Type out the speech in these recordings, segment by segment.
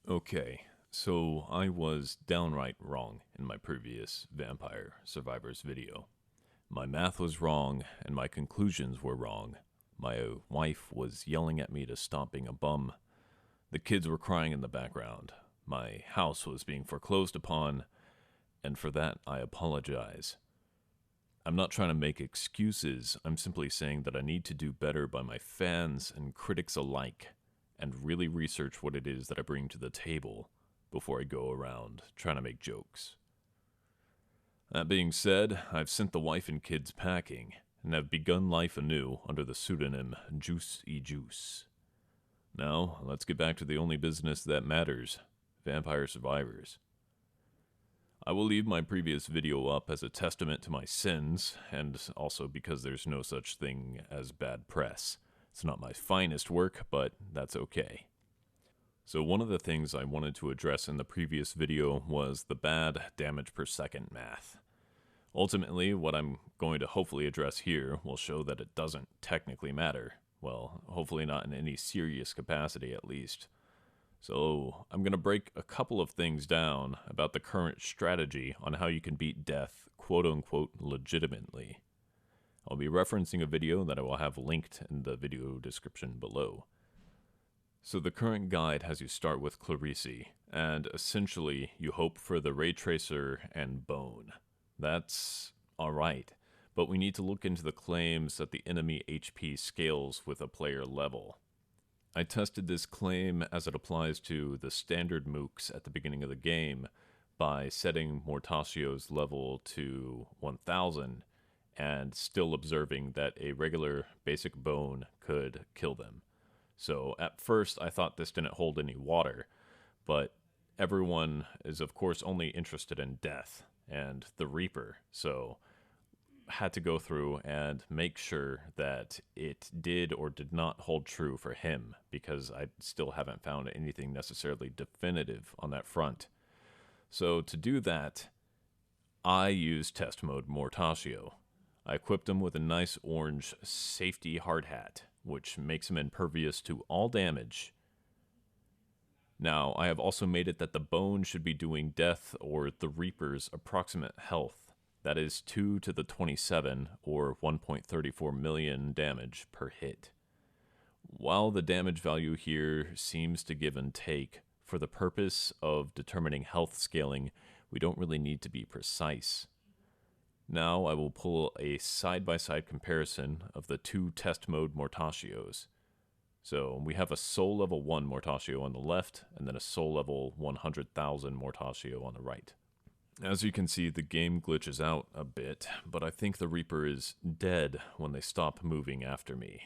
Okay, so I was downright wrong in my previous Vampire Survivors video. My math was wrong, and my conclusions were wrong. My wife was yelling at me to stop being a bum. The kids were crying in the background. My house was being foreclosed upon, and for that I apologize. I'm not trying to make excuses, I'm simply saying that I need to do better by my fans and critics alike, and really research what it is that I bring to the table before I go around trying to make jokes. That being said, I've sent the wife and kids packing, and have begun life anew under the pseudonym Juice E Juice. Now, let's get back to the only business that matters, Vampire Survivors. I will leave my previous video up as a testament to my sins, and also because there's no such thing as bad press. It's not my finest work, but that's okay. So one of the things I wanted to address in the previous video was the bad damage per second math. Ultimately, what I'm going to hopefully address here will show that it doesn't technically matter. Well, hopefully not in any serious capacity at least. So I'm going to break a couple of things down about the current strategy on how you can beat death quote-unquote legitimately. I'll be referencing a video that I will have linked in the video description below. So the current guide has you start with Clarice, and essentially you hope for the Ray Tracer and Bone. That's alright, but we need to look into the claims that the enemy HP scales with a player level. I tested this claim as it applies to the standard mooks at the beginning of the game by setting Mortaccio's level to 1000 and still observing that a regular basic bone could kill them. So at first I thought this didn't hold any water, but everyone is of course only interested in death and the Reaper, so had to go through and make sure that it did or did not hold true for him, because I still haven't found anything necessarily definitive on that front. So to do that, I used test mode Mortaccio. I equipped him with a nice orange safety hard hat, which makes him impervious to all damage. Now, I have also made it that the bone should be doing death or the Reaper's approximate health. That is 2 to the 27, or 1.34 million damage per hit. While the damage value here seems to give and take, for the purpose of determining health scaling, we don't really need to be precise. Now I will pull a side-by-side comparison of the two test mode Mortaccios. So we have a soul level 1 Mortaccio on the left, and then a soul level 100,000 Mortaccio on the right. As you can see, the game glitches out a bit, but I think the Reaper is dead when they stop moving after me.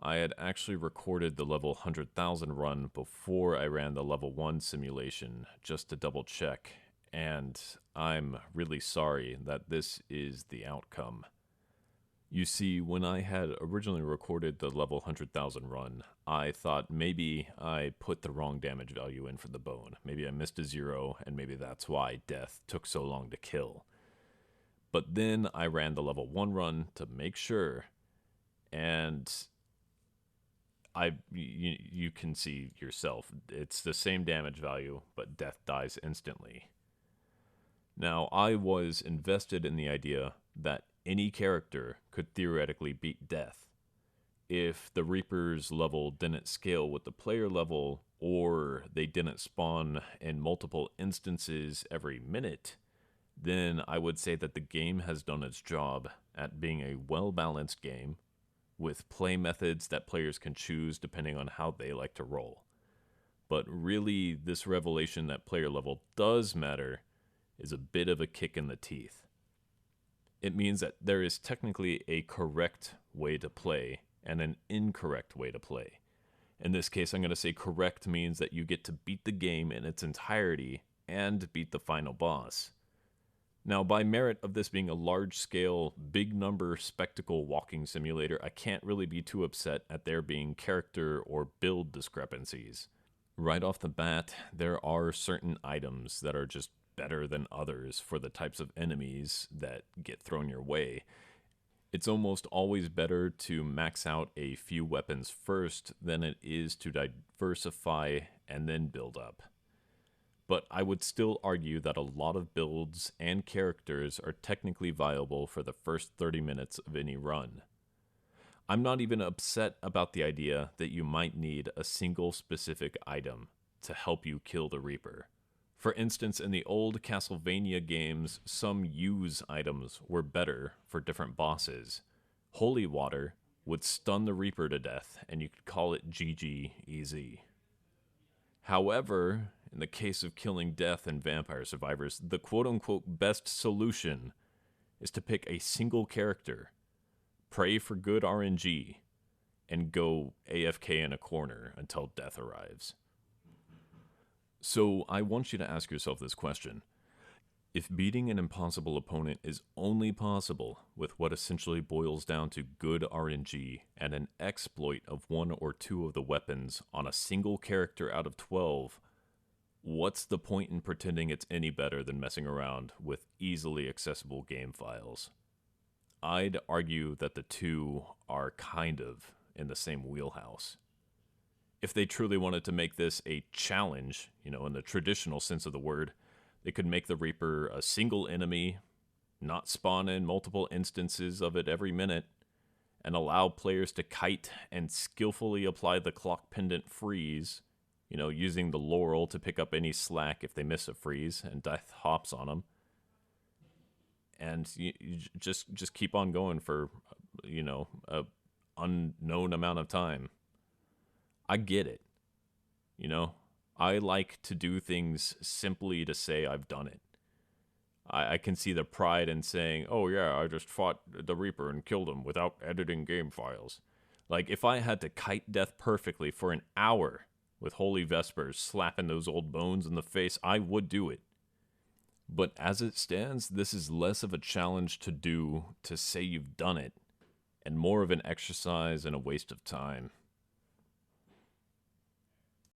I had actually recorded the level 100,000 run before I ran the level 1 simulation, just to double check, and I'm really sorry that this is the outcome. You see, when I had originally recorded the level 100,000 run, I thought maybe I put the wrong damage value in for the bone. Maybe I missed a 0, and maybe that's why death took so long to kill. But then I ran the level 1 run to make sure, and you can see yourself. It's the same damage value, but death dies instantly. Now, I was invested in the idea that any character could theoretically beat death. If the Reaper's level didn't scale with the player level, or they didn't spawn in multiple instances every minute, then I would say that the game has done its job at being a well-balanced game with play methods that players can choose depending on how they like to roll. But really, this revelation that player level does matter is a bit of a kick in the teeth. It means that there is technically a correct way to play and an incorrect way to play. In this case, I'm going to say correct means that you get to beat the game in its entirety and beat the final boss. Now, by merit of this being a large-scale, big-number spectacle walking simulator, I can't really be too upset at there being character or build discrepancies. Right off the bat, there are certain items that are just better than others for the types of enemies that get thrown your way. It's almost always better to max out a few weapons first than it is to diversify and then build up. but I would still argue that a lot of builds and characters are technically viable for the first 30 minutes of any run. I'm not even upset about the idea that you might need a single specific item to help you kill the Reaper. For instance, in the old Castlevania games, some use items were better for different bosses. Holy water would stun the Reaper to death, and you could call it GG easy. However, in the case of killing death and vampire survivors, the quote-unquote best solution is to pick a single character, pray for good RNG, and go AFK in a corner until death arrives. So I want you to ask yourself this question. If beating an impossible opponent is only possible with what essentially boils down to good RNG and an exploit of one or two of the weapons on a single character out of 12, what's the point in pretending it's any better than messing around with easily accessible game files? I'd argue that the two are kind of in the same wheelhouse. If they truly wanted to make this a challenge, in the traditional sense of the word, they could make the Reaper a single enemy, not spawn in multiple instances of it every minute, and allow players to kite and skillfully apply the clock pendant freeze, using the laurel to pick up any slack if they miss a freeze and death hops on them. And you just keep on going for, a unknown amount of time. I get it. I like to do things simply to say I've done it. I can see the pride in saying, oh yeah, I just fought the Reaper and killed him without editing game files. Like, if I had to kite death perfectly for an hour with Holy Vespers slapping those old bones in the face, I would do it. But as it stands, this is less of a challenge to do to say you've done it, and more of an exercise and a waste of time.